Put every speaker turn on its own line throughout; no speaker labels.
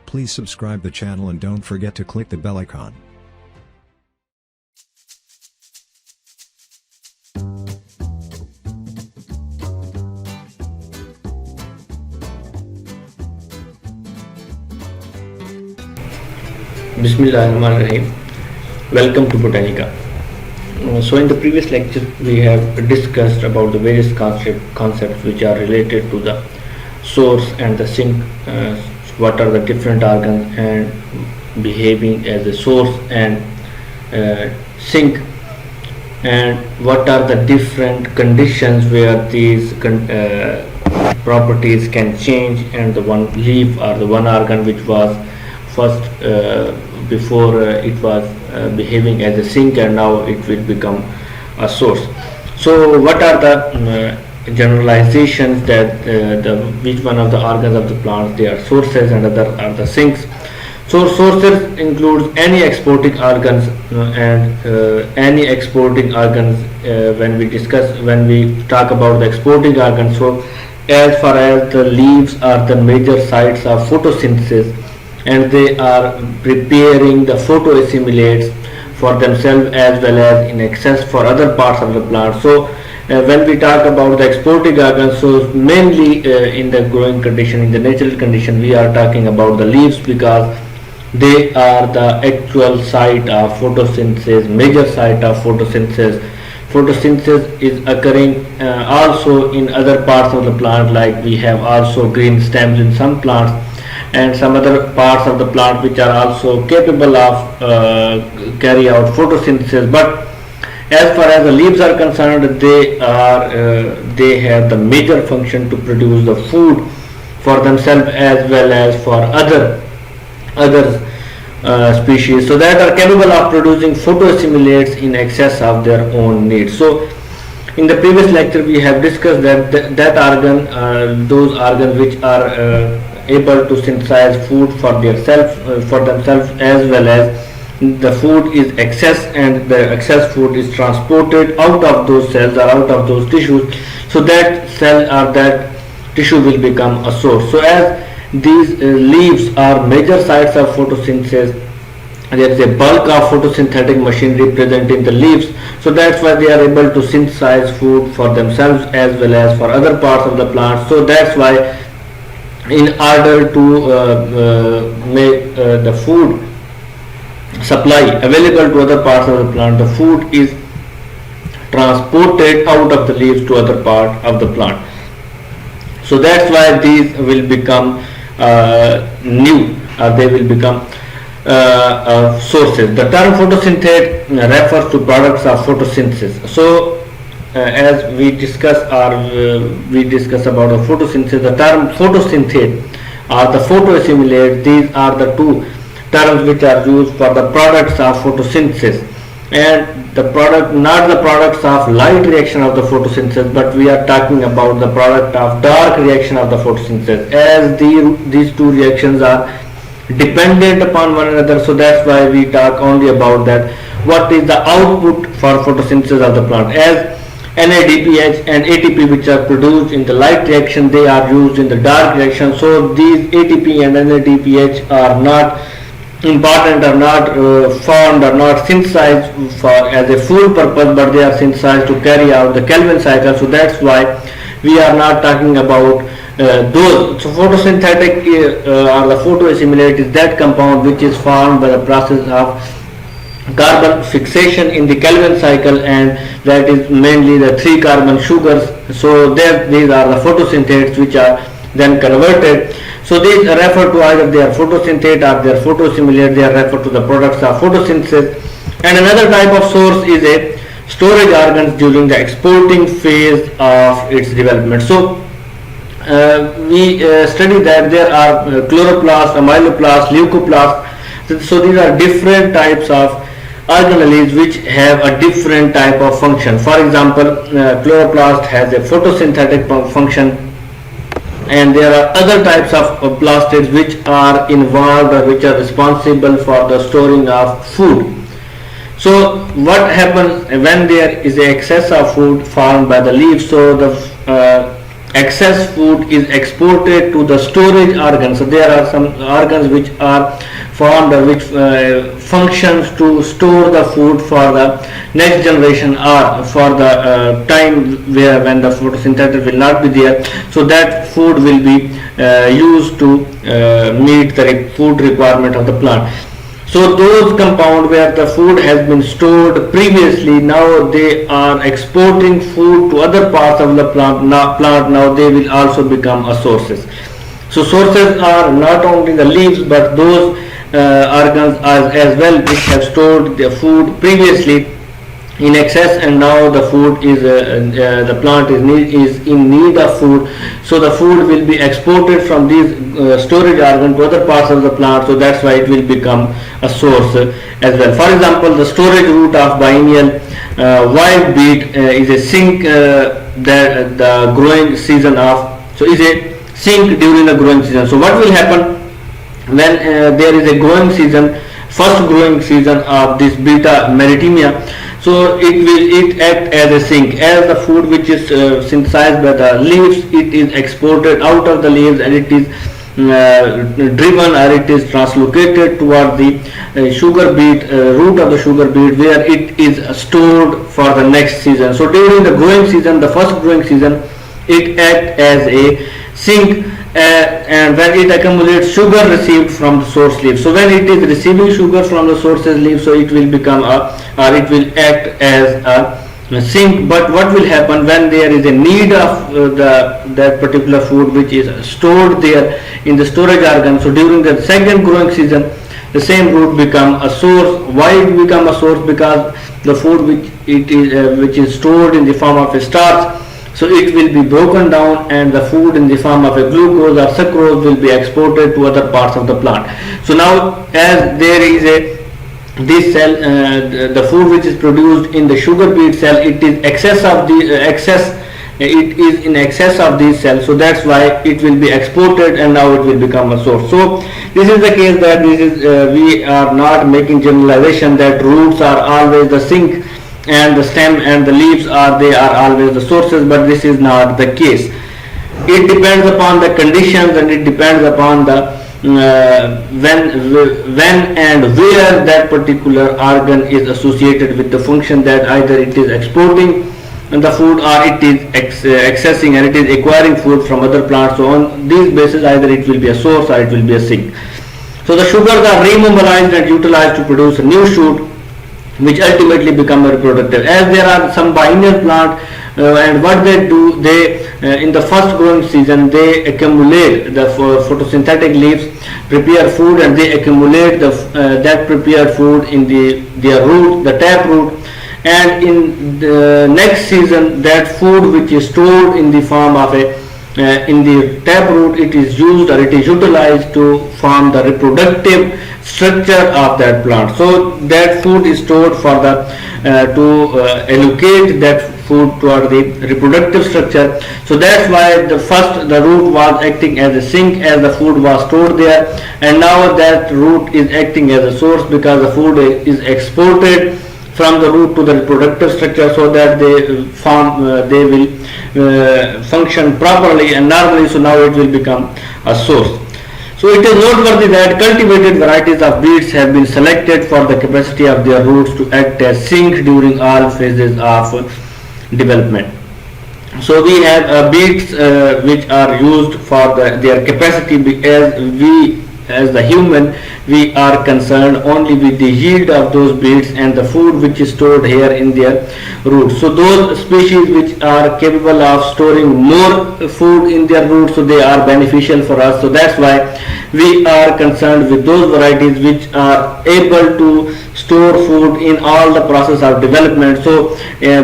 Please subscribe the channel and don't forget to click the bell icon.
Bismillahirrahmanirrahim. Welcome to Botanica. So in the previous lecture we have discussed about the various concepts which are related to the source and the sink. What are the different organs and behaving as a source and sink, and what are the different conditions where these properties can change, and the one leaf or the one organ which was first before it was behaving as a sink, and now it will become a source. So what are the generalizations that which one of the organs of the plants they are sources and other are the sinks? So sources includes any exporting organs and any exporting organs. When we talk about the exporting organs, so as far as the leaves are the major sites of photosynthesis, and they are preparing the photoassimilates for themselves as well as in excess for other parts of the plant. So when we talk about the exporting organs, so mainly in the growing condition, in the natural condition, we are talking about the leaves, because they are the actual site of photosynthesis, major site of photosynthesis. Photosynthesis is occurring also in other parts of the plant, like we have also green stems in some plants and some other parts of the plant which are also capable of carry out photosynthesis. But as far as the leaves are concerned, they have the major function to produce the food for themselves as well as for other species, so that are capable of producing photoassimilates in excess of their own needs. So in the previous lecture we have discussed that organ, those organs which are able to synthesize food for themselves, as well as the food is excess and the excess food is transported out of those cells or out of those tissues, so that cell or that tissue will become a source. So as these leaves are major sites of photosynthesis, there is a bulk of photosynthetic machinery present in the leaves, so that's why they are able to synthesize food for themselves as well as for other parts of the plant. So that's why in order to make the food supply available to other parts of the plant, the food is transported out of the leaves to other part of the plant. So that's why these will become new, they will become sources. The term photosynthete refers to products of photosynthesis. So as we discuss about the photosynthesis, the term photosynthete or the photoassimilate, these are the two terms which are used for the products of photosynthesis, and the product, not the products of light reaction of the photosynthesis, but we are talking about the product of dark reaction of the photosynthesis, as these two reactions are dependent upon one another. So that's why we talk only about that, what is the output for photosynthesis of the plant. As NADPH and ATP, which are produced in the light reaction, they are used in the dark reaction. So these ATP and NADPH are not important, are not formed, are not synthesized for as a full purpose, but they are synthesized to carry out the Calvin cycle. So that's why we are not talking about those. So photosynthetic or the photoassimilate is that compound which is formed by the process of carbon fixation in the Calvin cycle, and that is mainly the 3 carbon sugars. So these are the photosynthetes which are then converted. So these refer to either they are photosynthete or they are photoassimilate, they are referred to the products of photosynthesis. And another type of source is a storage organs during the exporting phase of its development. So we study that there are chloroplast, amyloplast, leucoplast. So these are different types of organelles which have a different type of function. For example, chloroplast has a photosynthetic function, and there are other types of plastids which are involved or which are responsible for the storing of food. So what happens when there is an excess of food formed by the leaves? So the excess food is exported to the storage organs. So there are some organs which are formed or which functions to store the food for the next generation or for the time where when the photosynthesis will not be there. So that food will be used to meet the food requirement of the plant. So those compound where the food has been stored previously, now they are exporting food to other parts of the plant. Now they will also become a sources. So sources are not only the leaves but those organs as well which have stored their food previously in excess, and now the food is the plant is in need of food. So the food will be exported from these storage organs to other parts of the plant. So that's why it will become a source as well. For example, the storage root of biennial wild beet is a sink that the growing season of. So is a sink during the growing season. So what will happen when there is a growing season, first growing season of this beta meridemia? So it act as a sink, as the food which is synthesized by the leaves, it is exported out of the leaves and it is driven or it is translocated toward the sugar beet, root of the sugar beet, where it is stored for the next season. So during the growing season, the first growing season, it acts as a sink, and when it accumulates sugar received from the source leaf. So when it is receiving sugar from the source's leaf, so it will become it will act as a sink. But what will happen when there is a need of that particular food which is stored there in the storage organ? So during the second growing season, the same root become a source. Why it become a source? Because the food which is stored in the form of a starch, so it will be broken down and the food in the form of a glucose or sucrose will be exported to other parts of the plant. So now as there is this cell, the food which is produced in the sugar beet cell, it is it is in excess of these cells. So that's why it will be exported and now it will become a source. So this is the case that we are not making generalization that roots are always the sink and the stem and the leaves are always the sources, but this is not the case. It depends upon the conditions and it depends upon the when and where that particular organ is associated with the function, that either it is exporting the food or it is accessing and it is acquiring food from other plants. So on these basis, either it will be a source or it will be a sink. So the sugars are remobilized and utilized to produce a new shoot, which ultimately become reproductive. As there are some biennial plant, and what they do, they in the first growing season they accumulate the photosynthetic leaves, prepare food, and they accumulate that prepared food in their root, the tap root, and in the next season that food which is stored in the form of in the tap root, it is used or it is utilized to form the reproductive structure of that plant. So that food is stored for the to allocate that food toward the reproductive structure. So that's why the root was acting as a sink as the food was stored there, and now that root is acting as a source because the food is exported from the root to the reproductive structure, so that they will function properly and normally. So now it will become a source. So it is noteworthy that cultivated varieties of beets have been selected for the capacity of their roots to act as sink during all phases of development. So we have beets which are used for their capacity, as the human, we are concerned only with the yield of those beets and the food which is stored here in their roots. So those species which are capable of storing more food in their roots, so they are beneficial for us. So that's why we are concerned with those varieties which are able to store food in all the process of development. So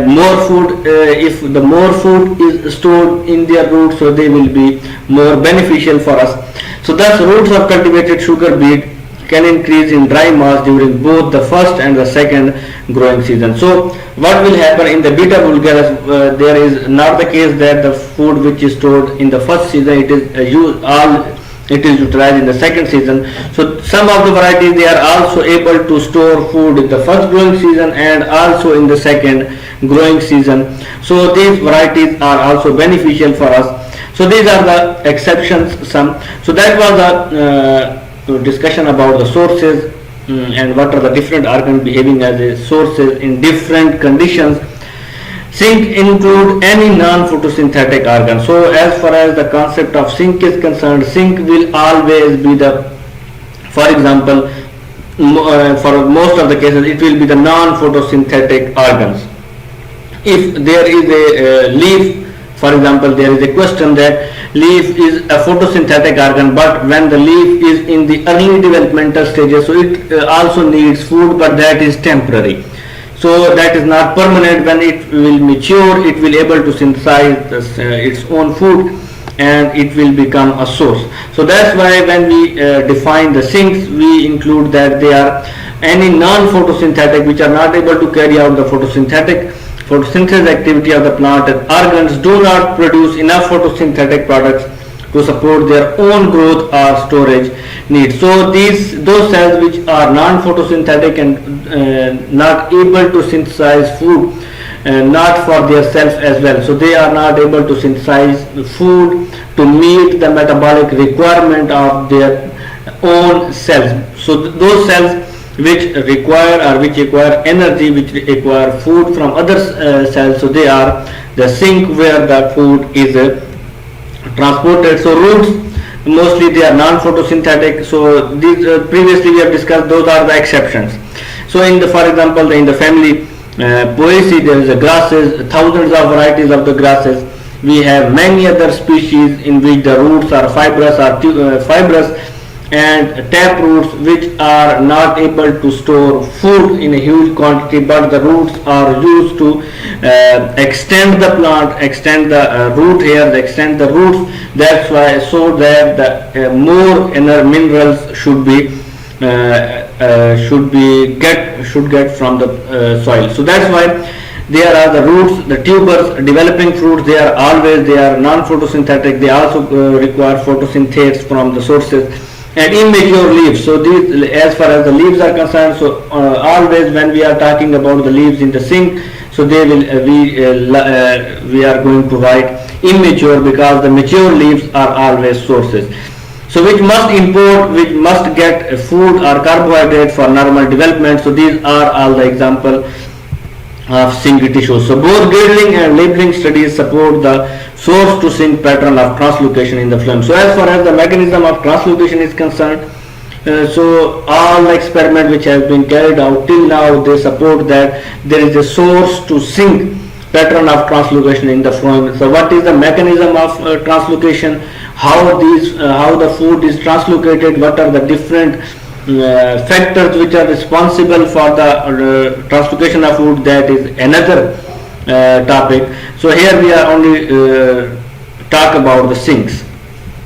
more food, if the more food is stored in their roots, so they will be more beneficial for us. So thus roots of cultivated sugar beet can increase in dry mass during both the first and the second growing season. So what will happen in the beta vulgaris, there is not the case that the food which is stored in the first season, it is it is utilized in the second season. So some of the varieties, they are also able to store food in the first growing season and also in the second growing season. So these varieties are also beneficial for us. So these are the exceptions, some. So that was the discussion about the sources and what are the different organs behaving as a sources in different conditions. Sink include any non-photosynthetic organ. So as far as the concept of sink is concerned, sink will always be the, for example, for most of the cases, it will be the non-photosynthetic organs. If there is a leaf, for example, there is a question that leaf is a photosynthetic organ, but when the leaf is in the early developmental stages, so it also needs food, but that is temporary. So that is not permanent. When it will mature, it will able to synthesize its own food and it will become a source. So that's why when we define the sinks, we include that they are any non-photosynthetic which are not able to carry out the photosynthesis activity of the plant, and organs do not produce enough photosynthetic products to support their own growth or storage needs. So those cells which are non-photosynthetic and not able to synthesize food, not for their self as well. So they are not able to synthesize food to meet the metabolic requirement of their own cells. So those cells which require energy, which require food from other cells, so they are the sink where the food is transported. So roots, mostly they are non-photosynthetic. So these previously we have discussed, those are the exceptions. So in the, for example, in the family Poaceae, there is a grasses, thousands of varieties of the grasses. We have many other species in which the roots are fibrous and tap roots which are not able to store food in a huge quantity, but the roots are used to extend the plant, extend the root hairs, extend the roots. That's why, so that the more inner minerals should get from the soil. So that's why there are the roots, the tubers, developing fruits. They are non-photosynthetic. They also require photosynthetics from the sources. And immature leaves. So these, as far as the leaves are concerned, so always when we are talking about the leaves in the sink, so they will we are going to write immature, because the mature leaves are always sources. So which must get food or carbohydrate for normal development. So these are all the example of sink tissues. So both girdling and labeling studies support the source to sink pattern of translocation in the phloem. So as far as the mechanism of translocation is concerned, so all the experiments which have been carried out till now, they support that there is a source to sink pattern of translocation in the phloem. So what is the mechanism of translocation? How the food is translocated? What are the different factors which are responsible for the translocation of food? That is another topic. So here we are only talk about the sinks.